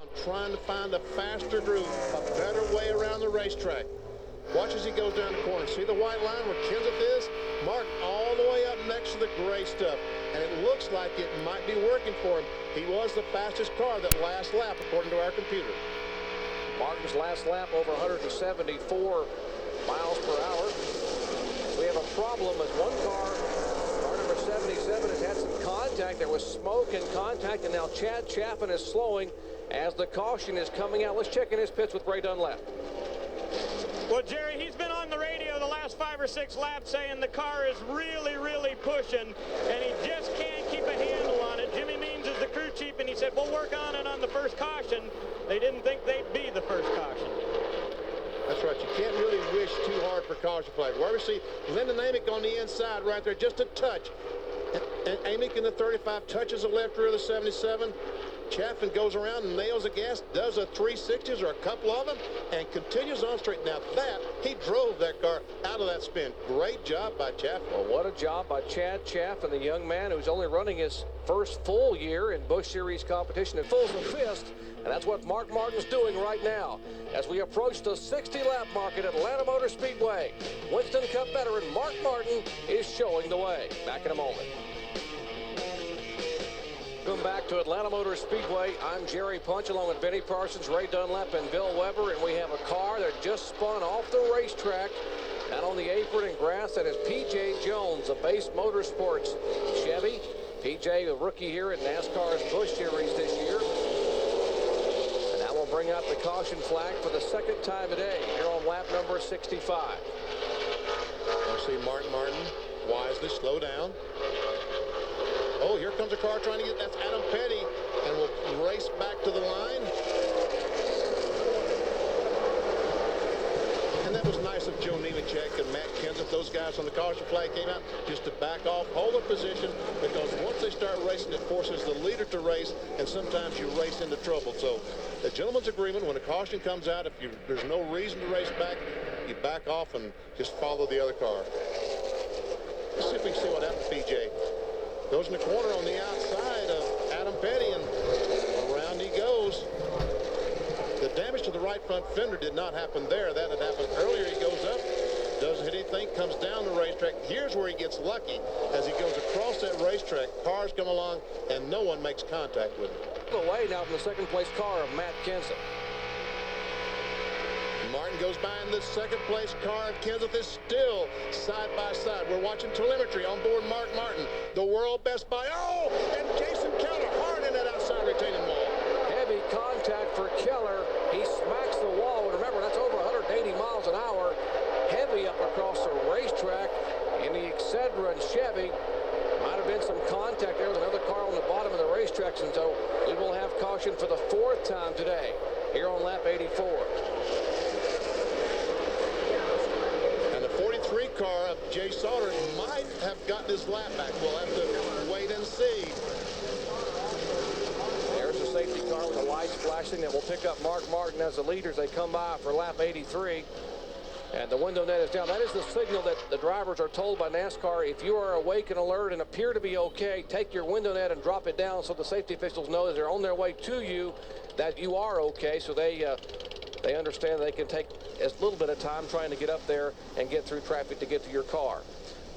I'm trying to find a faster groove, a better way around the racetrack. Watch as he goes down the corner. See the white line where Kenseth is? Marked all the way up next to the gray stuff. And it looks like it might be working for him. He was the fastest car that last lap, according to our computer. Martin's last lap over 174 miles per hour. We have a problem as one car number 77, has had some contact. There was smoke and contact, and now Chad Chaffin is slowing as the caution is coming out. Let's check in his pits with Ray Dunlap. Well, Jerry, he's been on the radio the last 5 or 6 laps saying the car is really, really pushing, and he just can't keep a handle on it. Jimmy Means is the crew chief, and he said, we'll work on it on the first caution. They didn't think they'd be the first caution. That's right. You can't really wish too hard for caution flag. Where we see Lyndon Amick on the inside right there, just a touch. And Amick in the 35 touches the left rear of the 77. Chaffin goes around and nails the gas, does a 360s or a couple of them, and continues on straight. Now that, he drove that car out of that spin. Great job by Chaffin. Well, what a job by Chad Chaffin, the young man who's only running his first full year in Busch Series competition at full fist. And that's what Mark Martin's doing right now as we approach the 60-lap mark at Atlanta Motor Speedway. Winston Cup veteran Mark Martin is showing the way. Back in a moment. Welcome back to Atlanta Motor Speedway. I'm Jerry Punch along with Benny Parsons, Ray Dunlap, and Bill Weber. And we have a car that just spun off the racetrack out on the apron and grass. That is P.J. Jones, a Base Motorsports Chevy. P.J., a rookie here at NASCAR's Busch Series this year. We'll bring out the caution flag for the second time today here on lap number 65. I see Mark Martin wisely slow down. Oh, here comes a car trying to get, that's Adam Petty, and we'll race back to the line. And that was nice of Joe Nemechek and Matt Kenseth. Those guys on the caution flag came out just to back off, hold their position, because once they start racing, it forces the leader to race, and sometimes you race into trouble. So the gentleman's agreement, when a caution comes out, if there's no reason to race back, you back off and just follow the other car. Let's see if we can see what happened to P.J. Goes in the corner on the outside of Adam Petty, and around he goes. The damage to the right front fender did not happen there. That had happened earlier. He goes up, doesn't hit anything, comes down the racetrack. Here's where he gets lucky as he goes across that racetrack. Cars come along, and no one makes contact with him. Away now from the second place car of Matt Kenseth. Martin goes by, and the second place car of Kenseth is still side by side. We're watching telemetry on board Mark Martin, the world best by. Oh, and Jason Keller hard in that outside retaining wall. Heavy contact for Keller. He smacks the wall. And remember, that's over 180 miles an hour. Heavy up across the racetrack in the Excedrin Chevy. Might have been some contact there with another car on the bottom of the racetrack, and so we will have caution for the 4th time today here on lap 84. And the 43 car of Jay Sauter might have gotten his lap back. We'll have to wait and see. There's the safety car with the lights flashing that will pick up Mark Martin as the leader as they come by for lap 83. And the window net is down. That is the signal that the drivers are told by NASCAR. If you are awake and alert and appear to be okay, take your window net and drop it down so the safety officials know as they're on their way to you that you are okay. So they understand they can take as little bit of time trying to get up there and get through traffic to get to your car.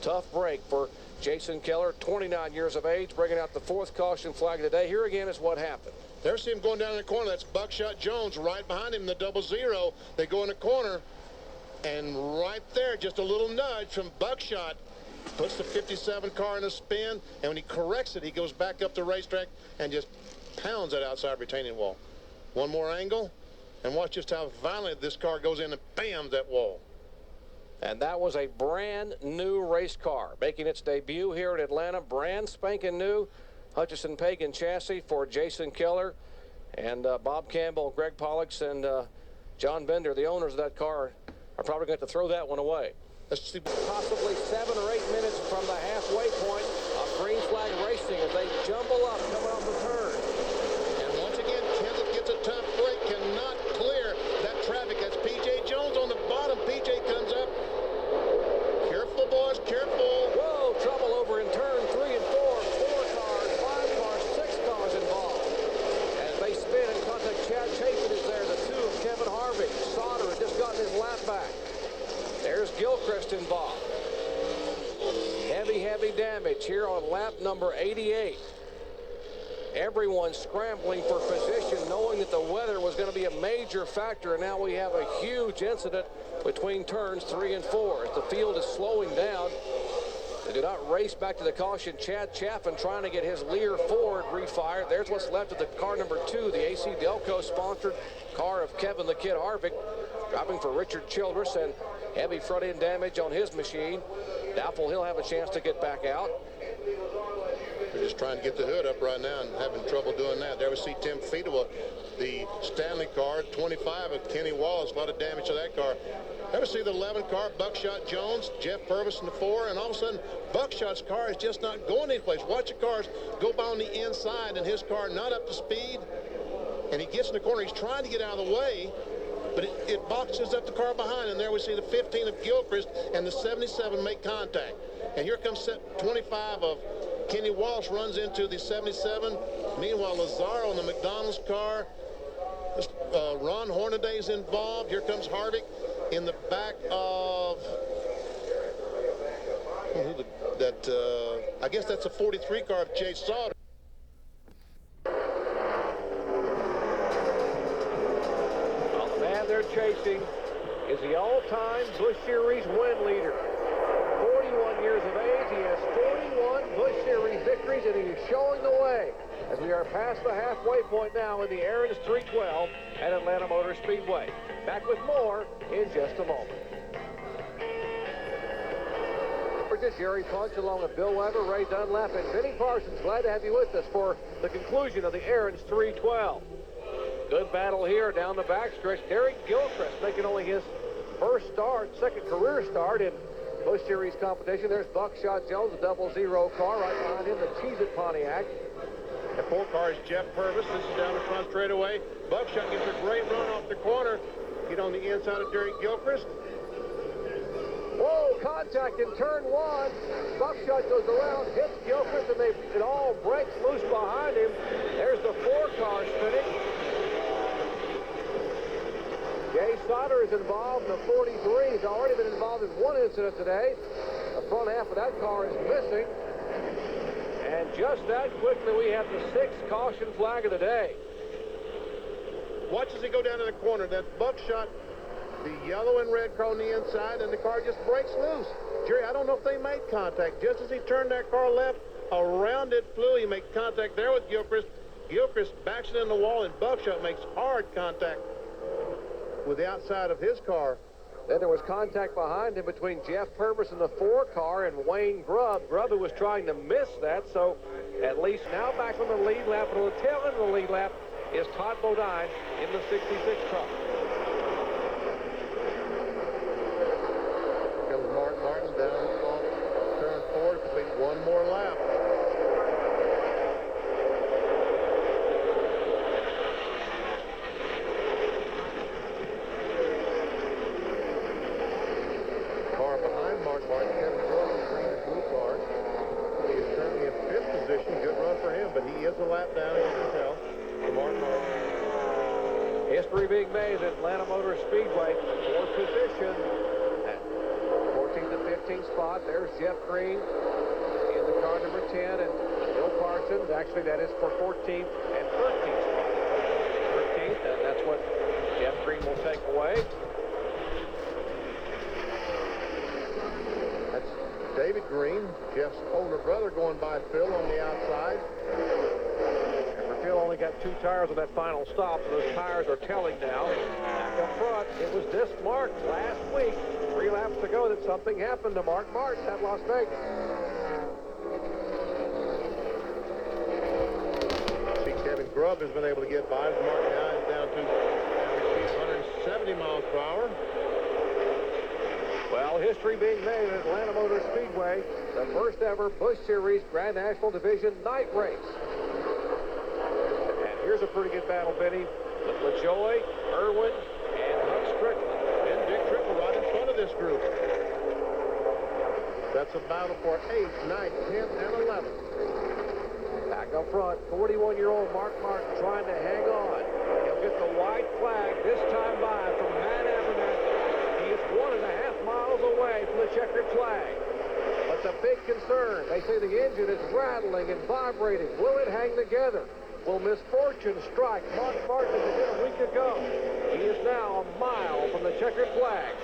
Tough break for Jason Keller, 29 years of age, bringing out the 4th caution flag today. Here again is what happened. There's him going down in the corner. That's Buckshot Jones right behind him, the 00. They go in the corner. And right there, just a little nudge from Buckshot puts the 57 car in a spin, and when he corrects it, he goes back up the racetrack and just pounds that outside retaining wall. One more angle, and watch just how violently this car goes in and bams that wall. And that was a brand new race car making its debut here in Atlanta. Brand spanking new Hutchison Pagan chassis for Jason Keller and Bob Campbell, Greg Pollux, and John Bender, the owners of that car, are probably going to throw that one away. Let's see. Possibly 7 or 8 minutes from the halfway point of green flag racing as they jumble up coming off the turn. And once again, Kenseth gets a tough break, cannot clear that traffic. That's P.J. Jones on the bottom. P.J. comes up. Careful, boys, careful. Whoa, trouble over in turn 3 and 4. 4 cars, 5 cars, 6 cars involved. As they spin and contact Chad rust involved. Heavy damage here on lap number 88. Everyone scrambling for position, knowing that the weather was going to be a major factor, and now we have a huge incident between turns 3 and 4. As the field is slowing down, they do not race back to the caution. Chad Chaffin trying to get his Lear Ford refired. There's what's left of the car number 2, the AC Delco-sponsored car of Kevin the Kid Harvick, driving for Richard Childress, and heavy front-end damage on his machine. Doubtful he'll have a chance to get back out. They're just trying to get the hood up right now and having trouble doing that. There we see Tim Feedable, the Stanley car, 25 of Kenny Wallace. A lot of damage to that car. Ever see the 11 car, Buckshot Jones, Jeff Purvis in the 4, and all of a sudden Buckshot's car is just not going anyplace. Watch the cars go by on the inside, and his car not up to speed. And he gets in the corner. He's trying to get out of the way, but it boxes up the car behind. And there we see the 15 of Gilchrist and the 77 make contact. And here comes 25 of Kenny Walsh, runs into the 77. Meanwhile, Lazaro in the McDonald's car. Ron Hornaday's involved. Here comes Harvick in the back of I guess that's a 43 car of Chase Sauter. Well, the man they're chasing is the all-time Busch Series win leader. 41 years of age, he has 41 Busch Series victories, and he is showing the way as we are past the halfway point now in the Aaron's 312 at Atlanta Motor Speedway. Back with more in just a moment. Jerry Punch along with Bill Weber, Ray Dunlap, and Benny Parsons. Glad to have you with us for the conclusion of the Aaron's 312. Good battle here down the backstretch. Derek Gilchrist making only his first start, second career start in Busch Series competition. There's Buckshot Jones, the 00 car. Right behind him, the Cheez-It Pontiac. The 4 car is Jeff Purvis. This is down the front straightaway. Buckshot gets a great run off the corner. Get on the inside of Derek Gilchrist. Whoa, contact in turn 1. Buckshot goes around, hits Gilchrist, and it all breaks loose behind him. There's the 4 car spinning. Jay Sauter is involved in the 43. He's already been involved in one incident today. The front half of that car is missing. And just that quickly, we have the 6th caution flag of the day. Watch as he go down to the corner. That Buckshot, the yellow and red car on the inside, and the car just breaks loose. Jerry, I don't know if they made contact. Just as he turned that car left, around it flew. He made contact there with Gilchrist. Gilchrist backs it in the wall, and Buckshot makes hard contact with the outside of his car. Then there was contact behind him between Jeff Purvis in the 4 car and Wayne Grubb. Grubb, who was trying to miss that, so at least now back on the lead lap, and on the tail end of the lead lap is Todd Bodine in the 66 car. Martin down turn 4 to complete one more lap. Car behind Martin, Kevin Grubb in the green and blue car. He is currently in 5th position. Good run for him, but he is a lap down, as you can tell. Martin. History being made at Atlanta Motor Speedway. 4th position. 14th and 15th spot. There's Jeff Green in the car number 10, and Bill Parsons. Actually, that is for 14th and 13th spot. 13th, and that's what Jeff Green will take away. That's David Green, Jeff's older brother, going by Phil on the outside. Remember, Phil only got 2 tires on that final stop, so those tires are telling now. Back up front, it was this Mark last week, 3 laps ago, that something happened to Mark Martin at Las Vegas. See, Kevin Grubb has been able to get by. Mark now is down to 170 miles per hour. Well, history being made at Atlanta Motor Speedway, the first ever Busch Series Grand National Division night race. And here's a pretty good battle, Benny, with LaJoy, Irwin, and Huck Strickland. And Dick Trickle right in front of this group. That's a battle for 8th, 9th, 10th, and 11th. Back up front, 41-year-old Mark Martin trying to hang on. He'll get the white flag this time by from Matt Abernathy. He is 1.5 miles away from the checkered flag. But the big concern, they say the engine is rattling and vibrating. Will it hang together? Will misfortune strike Mark Martin as it did a week ago? He is now a mile from the checkered flag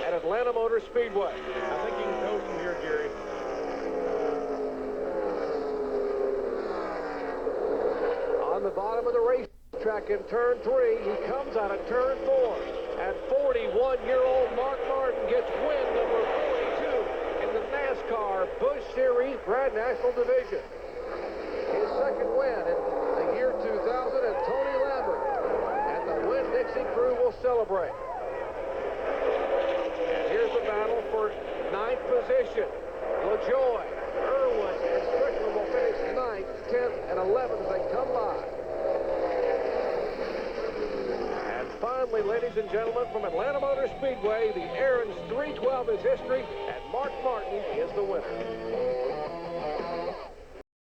at Atlanta Motor Speedway. I think you can coast from here, Jerry. On the bottom of the racetrack in turn 3, he comes out of turn 4. And 41-year-old Mark Martin gets win number 42 in the NASCAR Busch Series Grand National Division. His second win in the year 2000, and Tony Lambert and the Winn-Dixie crew will celebrate. And here's the battle for 9th position. LaJoie, Irwin, and Strickland will finish 9th, 10th, and 11th as they come by. And finally, ladies and gentlemen, from Atlanta Motor Speedway, the Aaron's 312 is history, and Mark Martin is the winner.